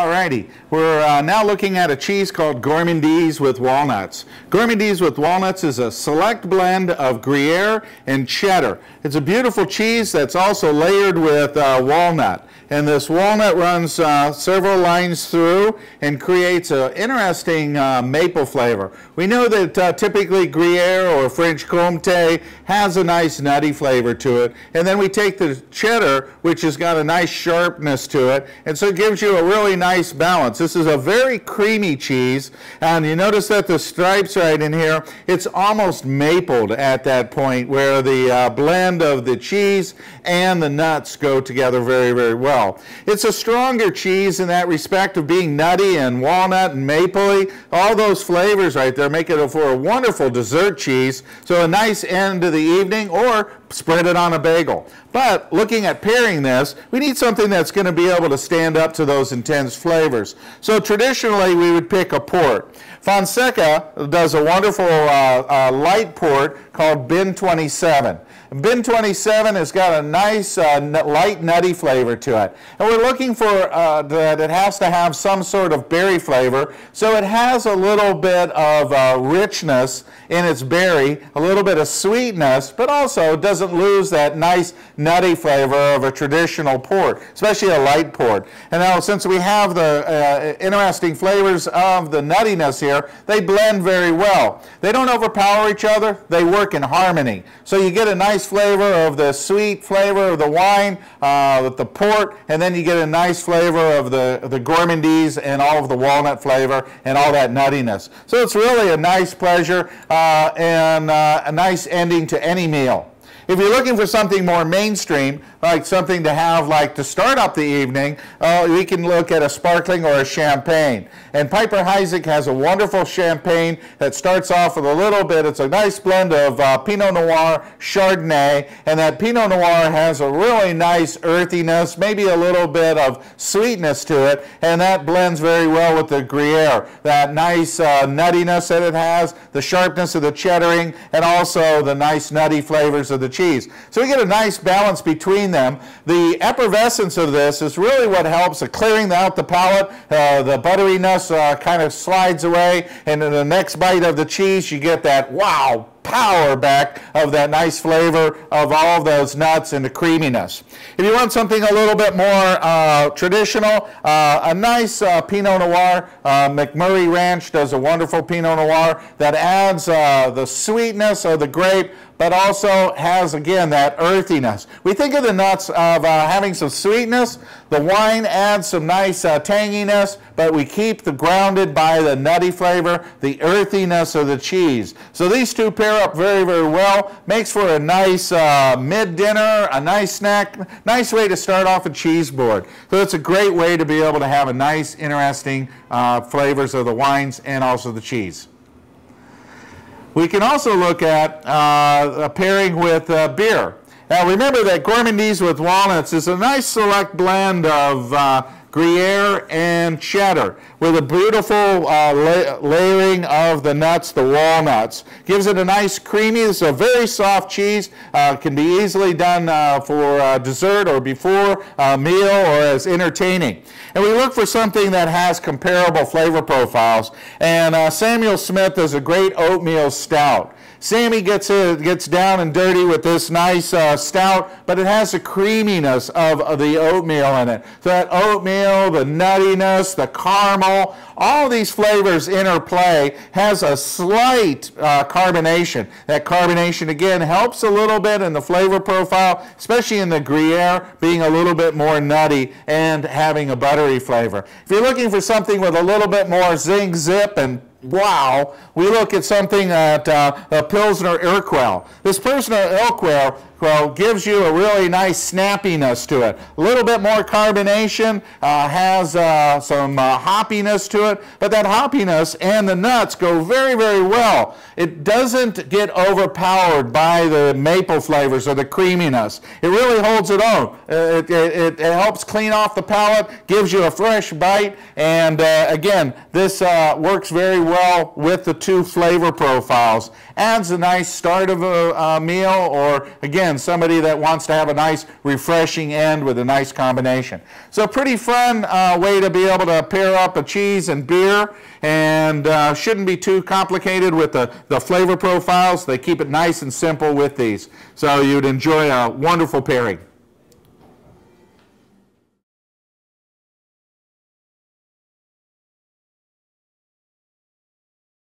Alrighty, we're now looking at a cheese called Gourmandise with walnuts. Gourmandise with walnuts is a select blend of Gruyere and cheddar. It's a beautiful cheese that's also layered with walnut. And this walnut runs several lines through and creates an interesting maple flavor. We know that typically Gruyere or French Comté has a nice nutty flavor to it. And then we take the cheddar, which has got a nice sharpness to it, and so it gives you a really nice balance. This is a very creamy cheese, and you notice that the stripes right in here, it's almost mapled at that point where the blend of the cheese and the nuts go together very, very well. It's a stronger cheese in that respect of being nutty and walnut and mapley. All those flavors right there make it for a wonderful dessert cheese, so a nice end to the evening, or spread it on a bagel. But looking at pairing this, we need something that's going to be able to stand up to those intense flavors. So traditionally we would pick a port. Fonseca does a wonderful light port called Bin 27. Bin 27 has got a nice light nutty flavor to it. And we're looking for that it has to have some sort of berry flavor, so it has a little bit of richness in its berry, a little bit of sweetness, but also doesn't lose that nice nutty flavor of a traditional port, especially a light port. And now since we have the interesting flavors of the nuttiness here, they blend very well. They don't overpower each other, they work in harmony. So you get a nice flavor of the sweet flavor of the wine with the port, and then you get a nice flavor of the gourmandise and all of the walnut flavor and all that nuttiness. So it's really a nice pleasure and a nice ending to any meal. If you're looking for something more mainstream, like something to have like to start up the evening, we can look at a sparkling or a champagne. And Piper Heidsieck has a wonderful champagne that starts off with a little bit, it's a nice blend of Pinot Noir, Chardonnay, and that Pinot Noir has a really nice earthiness, maybe a little bit of sweetness to it, and that blends very well with the Gruyere. That nice nuttiness that it has, the sharpness of the cheddaring, and also the nice nutty flavors of the cheese. So we get a nice balance between them. The effervescence of this is really what helps clearing out the palate. The butteriness kind of slides away, and in the next bite of the cheese you get that wow power back of that nice flavor of all of those nuts and the creaminess. If you want something a little bit more traditional, a nice Pinot Noir, McMurray Ranch does a wonderful Pinot Noir that adds the sweetness of the grape, but also has, again, that earthiness. We think of the nuts of having some sweetness. The wine adds some nice tanginess, but we keep the grounded by the nutty flavor, the earthiness of the cheese. So these two pair up very, very well. Makes for a nice mid-dinner, a nice snack, nice way to start off a cheese board. So it's a great way to be able to have a nice, interesting flavors of the wines and also the cheese. We can also look at a pairing with beer. Now remember that Gourmandise with walnuts is a nice select blend of Gruyere and cheddar with a beautiful layering of the nuts, the walnuts. Gives it a nice creamy, it's a very soft cheese, can be easily done for dessert or before a meal or as entertaining. And we look for something that has comparable flavor profiles, and Samuel Smith does a great oatmeal stout. Sammy gets down and dirty with this nice stout, but it has the creaminess of the oatmeal in it. So that oatmeal, the nuttiness, the caramel, all these flavors interplay, has a slight carbonation. That carbonation, again, helps a little bit in the flavor profile, especially in the Gruyere, being a little bit more nutty and having a buttery flavor. If you're looking for something with a little bit more zing, zip, and wow, we look at something at a Pilsner Urquell. This Pilsner Urquell gives you a really nice snappiness to it. A little bit more carbonation, has some hoppiness to it, but that hoppiness and the nuts go very, very well. It doesn't get overpowered by the maple flavors or the creaminess. It really holds its own. It helps clean off the palate, gives you a fresh bite, and again, this works very well with the two flavor profiles. Adds a nice start of a meal, or again, again, somebody that wants to have a nice refreshing end with a nice combination. So pretty fun way to be able to pair up a cheese and beer, and shouldn't be too complicated with the flavor profiles. They keep it nice and simple with these. So you'd enjoy a wonderful pairing.